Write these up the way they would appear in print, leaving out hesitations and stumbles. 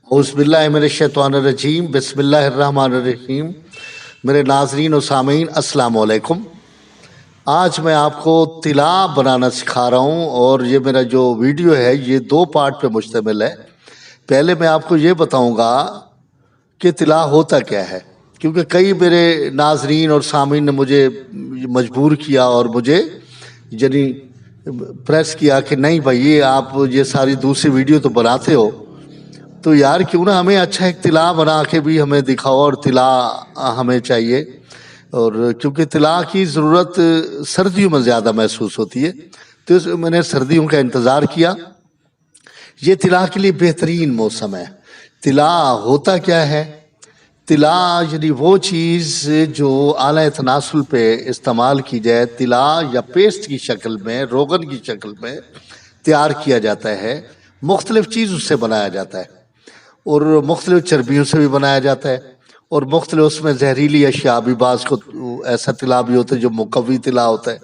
औज़ुबिल्लाहिमिनश्शैतानिर्रजीम बिस्मिल्लाहिर्रहमानिर्रहीम। मेरे नाज़रीन और सामीन अस्सलाम वालेकुम। आज मैं आपको तिला बनाना सिखा रहा हूँ और ये मेरा जो वीडियो है ये 2 पार्ट पे मुश्तमिल है। पहले मैं आपको ये बताऊँगा कि तिला होता क्या है, क्योंकि कई मेरे नाज़रीन और सामीन ने मुझे मजबूर किया और मुझे यानी प्रेस किया कि नहीं भाई ये आप ये सारी दूसरी वीडियो तो बनाते हो, तो यार क्यों ना हमें अच्छा एक तिला बना के भी हमें दिखाओ, और तिला हमें चाहिए। और क्योंकि तिला की ज़रूरत सर्दियों में ज़्यादा महसूस होती है, तो मैंने सर्दियों का इंतज़ार किया। ये तिला के लिए बेहतरीन मौसम है। तिला होता क्या है? तिला यानी वो चीज़ जो आला तनासुल पे इस्तेमाल की जाए, तिला या पेस्ट की शक्ल में, रोगन की शक्ल में तैयार किया जाता है। मुख्तलिफ़ चीज़ उससे बनाया जाता है और मुख्तलिफ़ चर्बियों से भी बनाया जाता है, और मुख्तलिफ़ उसमें जहरीली अशिया भी, बाज़ को ऐसा तिला भी होता है जो मुकव्वी तिला होता है,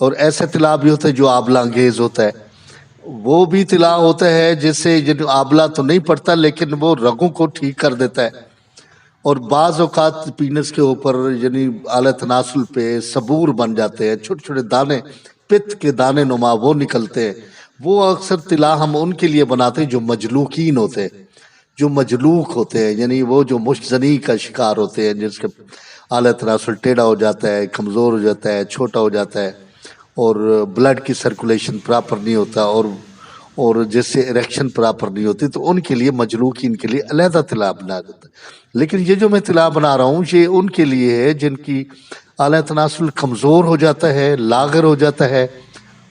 और ऐसा तिला भी होता है जो आबला अंगेज़ होता है। वो भी तिला होता है जिससे जो आबला तो नहीं पड़ता लेकिन वो रगों को ठीक कर देता है। और बाज़ औक़ात पीनस के ऊपर यानी आला तनासुल पे सबूर बन जाते हैं, छोटे छोटे दाने, पित्त के दाने नुमा वो निकलते हैं। वो अक्सर तिला हम उनके लिए बनाते हैं जो मजलूकीन होते हैं, जो मजलूक होते हैं, यानी वो जो मुश्तनी का शिकार होते हैं, जिसके आला तनासुल टेढ़ा हो जाता है, कमज़ोर हो जाता है, छोटा हो जाता है, और ब्लड की सर्कुलेशन प्रॉपर नहीं होता, और जिससे इरेक्शन प्रॉपर नहीं होती, तो उनके लिए मजलूकीन के लिए अलहदा तिला बना जाता है। लेकिन ये जो मैं तिला बना रहा हूँ ये उनके लिए है जिनकी आला तनासुल कमज़ोर हो जाता है, लागर हो जाता है,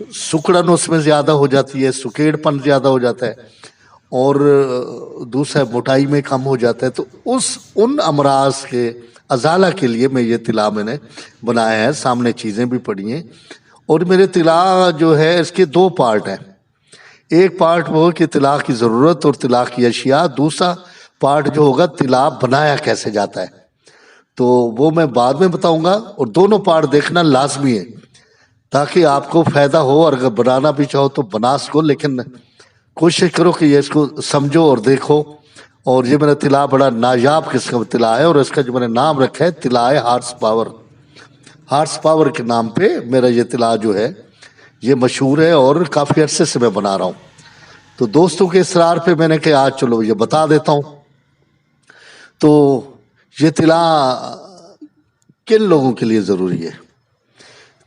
सुकड़न उसमें ज़्यादा हो जाती है, सुकेड़पन ज़्यादा हो जाता है, और दूसरा मोटाई में कम हो जाता है। तो उन अमराज के अजाला के लिए मैं ये तिला मैंने बनाया है। सामने चीज़ें भी पड़ी हैं, और मेरे तिला जो है इसके 2 पार्ट हैं। एक पार्ट वो कि तिला की ज़रूरत और तिला की अशिया, दूसरा पार्ट जो होगा तिला बनाया कैसे जाता है, तो वो मैं बाद में बताऊंगा। और दोनों पार्ट देखना लाजमी है ताकि आपको फ़ायदा हो, और अगर बनाना भी चाहो तो बना सको, लेकिन कोशिश करो कि ये इसको समझो और देखो। और ये मेरा तिला बड़ा नायाब किस्म का तिला है, और इसका जो मैंने नाम रखा है तिला है हार्स पावर। हार्स पावर के नाम पे मेरा ये तिला जो है ये मशहूर है, और काफ़ी अरसे से मैं बना रहा हूँ। तो दोस्तों के इसरार पे मैंने कहा आज चलो ये बता देता हूँ। तो ये तिला किन लोगों के लिए ज़रूरी है?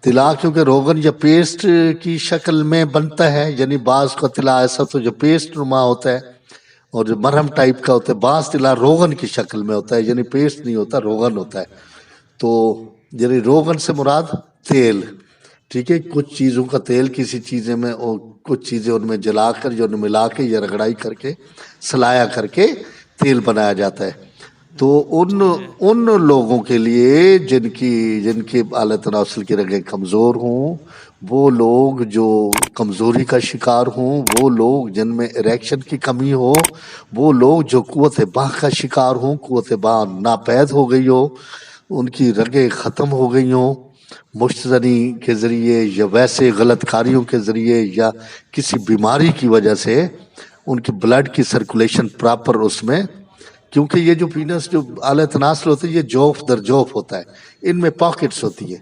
तिला क्योंकि रोगन या पेस्ट की शक्ल में बनता है, यानी बाज़ का तिला ऐसा तो जो पेस्ट नुमा होता है और जो मरहम टाइप का होता है, बाज़ तिला रोगन की शक्ल में होता है, यानी पेस्ट नहीं होता, रोगन होता है। तो यानी रोगन से मुराद तेल, ठीक है, कुछ चीज़ों का तेल किसी चीज़ें में, और कुछ चीज़ें उनमें जलाकर जो मिला के या रगड़ाई करके सलाया करके तेल बनाया जाता है। तो उन लोगों के लिए जिनके आला तनासुल की रगें कमज़ोर हों, वो लोग जो कमज़ोरी का शिकार हों, वो लोग जिनमें इरेक्शन की कमी हो, वो लोग जो कुव्वत बाह का शिकार हों, कुव्वत बाह नापैद हो गई हो, उनकी रगें ख़त्म हो गई हों मुश्तनी के ज़रिए या वैसे गलत कारियों के ज़रिए या किसी बीमारी की वजह से उनकी ब्लड की सर्कुलेशन प्रॉपर उसमें, क्योंकि ये जो पीनस जो आला तनासुल होता है ये जोफ दर जोफ होता है, इनमें पॉकेट्स होती है,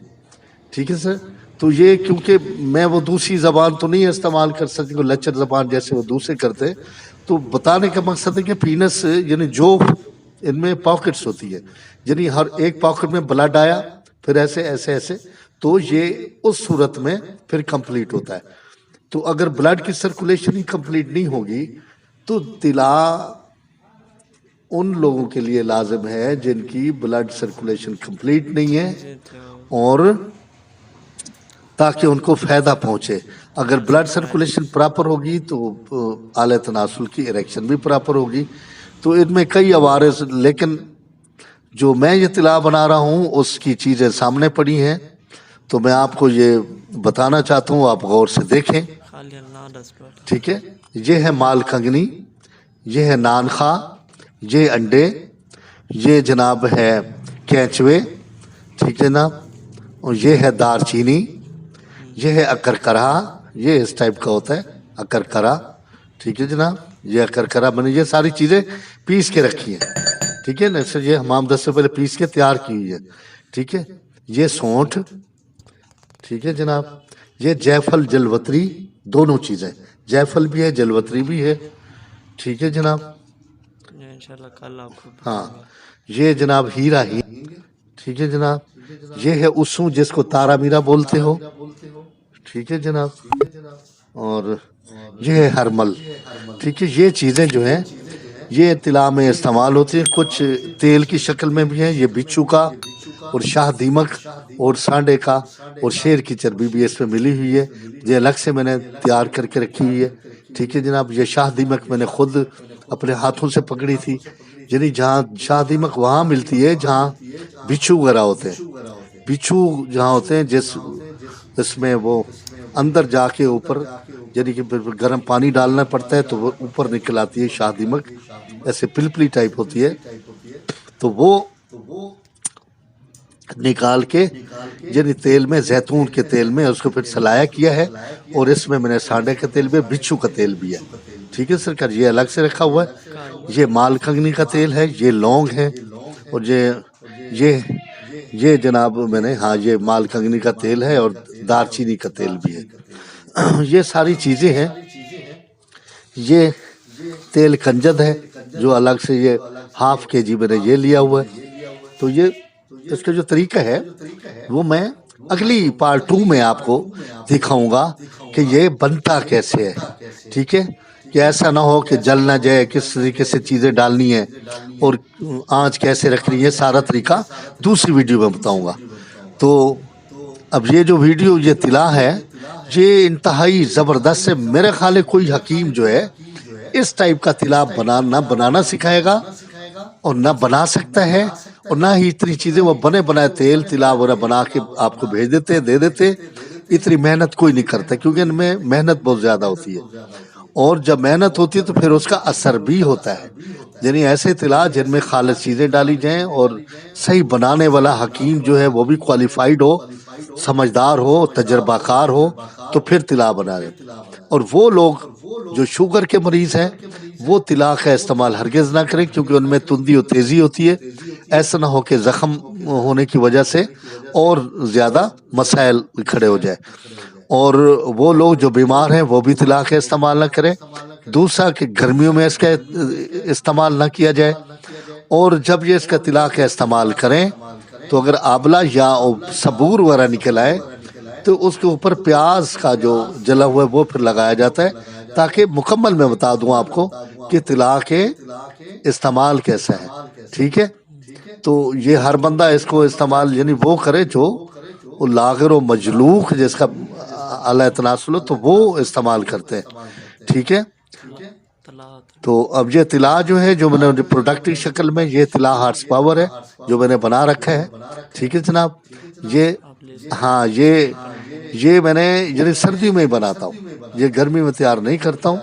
ठीक है सर। तो ये क्योंकि मैं वो दूसरी ज़बान तो नहीं इस्तेमाल कर सकती, वो लचर ज़बान जैसे वो दूसरे करते, तो बताने का मकसद है कि पीनस यानी जोफ, इनमें पॉकेट्स होती है, यानी हर एक पॉकेट में ब्लड आया, फिर ऐसे ऐसे ऐसे, तो ये उस सूरत में फिर कंप्लीट होता है। तो अगर ब्लड की सर्कुलेशन ही कंप्लीट नहीं होगी तो तिला उन लोगों के लिए लाजिम है जिनकी ब्लड सर्कुलेशन कंप्लीट नहीं है, और ताकि उनको फ़ायदा पहुँचे। अगर ब्लड सर्कुलेशन प्रॉपर होगी तो आला तनासुल की इरेक्शन भी प्रॉपर होगी। तो इनमें कई अवारिस, लेकिन जो मैं ये तिला बना रहा हूँ उसकी चीज़ें सामने पड़ी हैं, तो मैं आपको ये बताना चाहता हूँ, आप गौर से देखें, ठीक है। ये है माल कंगनी, ये है नानखा, ये अंडे, ये जनाब है कैचवे, ठीक है ना, और ये है दारचीनी, ये है अकरकरा, ये इस टाइप का होता है अकरकरा, ठीक है जनाब। یہ کرکرا میں نے یہ ساری چیزیں پیس کے رکھی ہیں، ٹھیک ہے نا. سر یہ حمام دست سے پہلے پیس کے تیار کی ہوئی ہے، ٹھیک ہے. یہ سونٹھ، ٹھیک ہے جناب. یہ جیفل جلوتری دونوں چیزیں، جیفل بھی ہے جلوتری بھی ہے، ٹھیک ہے جناب. انشاءاللہ کل آپ کو ہاں یہ جناب ہیرا ہی، ٹھیک ہے جناب. یہ ہے اسو جس کو تارا میرا بولتے ہو، ٹھیک ہے جناب. اور یہ ہے ہرمل، ٹھیک ہے. یہ چیزیں جو ہیں یہ طلا میں استعمال ہوتی ہیں، کچھ تیل کی شکل میں بھی ہیں. یہ بچھو کا اور شاہ دیمک اور سانڈے کا اور شیر کی چربی بھی اس میں ملی ہوئی ہے. یہ الگ سے میں نے تیار کر کے رکھی ہوئی ہے، ٹھیک ہے جناب. یہ شاہ دیمک میں نے خود اپنے ہاتھوں سے پکڑی تھی، یعنی جہاں شاہ دیمک وہاں ملتی ہے جہاں بچھو وغیرہ ہوتے ہیں. بچھو جہاں ہوتے ہیں جس اس میں وہ اندر جا کے اوپر، یعنی کہ گرم پانی ڈالنا پڑتا ہے تو وہ اوپر نکل آتی ہے شاہ دیمک، ایسے پلپلی ٹائپ ہوتی ہے. تو وہ نکال کے یعنی تیل میں، زیتون کے تیل میں اس کو پھر سلایا کیا ہے. اور اس میں نے سانڈے کا تیل بھی ہے، بچھو کا تیل بھی ہے، ٹھیک ہے سرکار. یہ الگ سے رکھا ہوا ہے. یہ مال کنگنی کا تیل ہے، یہ لونگ ہے. اور یہ جناب میں نے، ہاں یہ مال کنگنی کا تیل ہے اور دار چینی کا تیل بھی ہے. یہ ساری چیزیں ہیں. یہ تیل کنجد ہے جو الگ سے، یہ ½ kg میں نے یہ لیا ہوا ہے. تو یہ اس کا جو طریقہ ہے وہ میں اگلی پارٹ 2 میں آپ کو دکھاؤں گا کہ یہ بنتا کیسے ہے، ٹھیک ہے. کہ ایسا نہ ہو کہ جل نہ جائے، کس طریقے سے چیزیں ڈالنی ہیں اور آنچ کیسے رکھنی ہے، سارا طریقہ دوسری ویڈیو میں بتاؤں گا. تو اب یہ جو ویڈیو یہ طلا ہے یہ انتہائی زبردست ہے. میرے خیال ہے کوئی حکیم جو ہے اس ٹائپ کا طلا نہ بنانا سکھائے گا اور نہ بنا سکتا ہے، اور نہ ہی اتنی چیزیں وہ بنے بنائے تیل طلا وغیرہ بنا کے آپ کو بھیج دیتے دے دیتے. اتنی محنت کوئی نہیں کرتا کیونکہ ان میں محنت بہت زیادہ ہوتی ہے، اور جب محنت ہوتی ہے تو پھر اس کا اثر بھی ہوتا ہے. یعنی ایسے طلا جن میں خالص چیزیں ڈالی جائیں اور صحیح بنانے والا حکیم جو ہے وہ بھی کوالیفائیڈ ہو، سمجھدار ہو، تجربہ کار ہو، تو پھر طلا بنا دیں. اور وہ لوگ جو شوگر کے مریض ہیں وہ طلا کا استعمال ہرگز نہ کریں کیونکہ ان میں تندی و تیزی ہوتی ہے. ایسا نہ ہو کہ زخم ہونے کی وجہ سے اور زیادہ مسائل کھڑے ہو جائے. اور وہ لوگ جو بیمار ہیں وہ بھی طلا کا استعمال نہ کریں. دوسرا کہ گرمیوں میں اس کا استعمال نہ کیا جائے. اور جب یہ اس کا طلا کا استعمال کریں تو اگر آبلہ یا صبور وغیرہ نکل آئے تو اس کے اوپر پیاز کا جو جلا ہوا ہے وہ پھر لگایا جاتا ہے، تاکہ مکمل میں بتا دوں آپ کو کہ طلا کے استعمال کیسا ہے، ٹھیک ہے. تو یہ ہر بندہ اس کو استعمال یعنی وہ کرے جو لاغر و مجلوق جس کا اللہ تناسل ہو تو وہ استعمال کرتے ہیں، ٹھیک ہے. تو اب یہ طلا جو ہے جو میں نے پروڈکٹ کی شکل میں، یہ طلا ہارس پاور ہے جو میں نے بنا رکھا ہے، ٹھیک ہے جناب. یہ ہاں یہ میں نے یعنی سردیوں میں ہی بناتا ہوں، یہ گرمی میں تیار نہیں کرتا ہوں.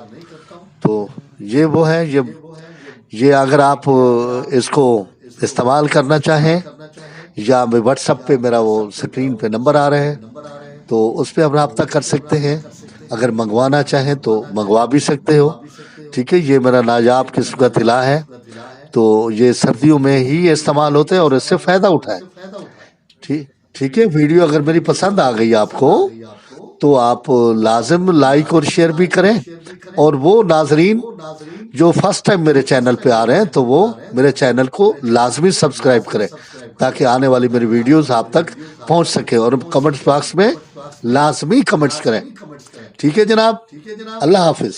تو یہ وہ ہے. یہ اگر آپ اس کو استعمال کرنا چاہیں یا واٹس ایپ پہ میرا وہ سکرین پہ نمبر آ رہا ہے تو اس پہ آپ رابطہ کر سکتے ہیں. اگر منگوانا چاہیں تو منگوا بھی سکتے ہو، ٹھیک ہے. یہ میرا نایاب قسم کا طلا ہے، تو یہ سردیوں میں ہی استعمال ہوتے ہیں اور اس سے فائدہ اٹھائے، ٹھیک ہے. ویڈیو اگر میری پسند آ گئی آپ کو تو آپ لازم لائک اور شیئر بھی کریں. اور وہ ناظرین جو فرسٹ ٹائم میرے چینل پہ آ رہے ہیں تو وہ میرے چینل کو لازمی سبسکرائب کریں تاکہ آنے والی میری ویڈیوز آپ تک پہنچ سکے. اور کمنٹس باکس میں لازمی کمنٹس کریں، ٹھیک ہے جناب. اللہ حافظ.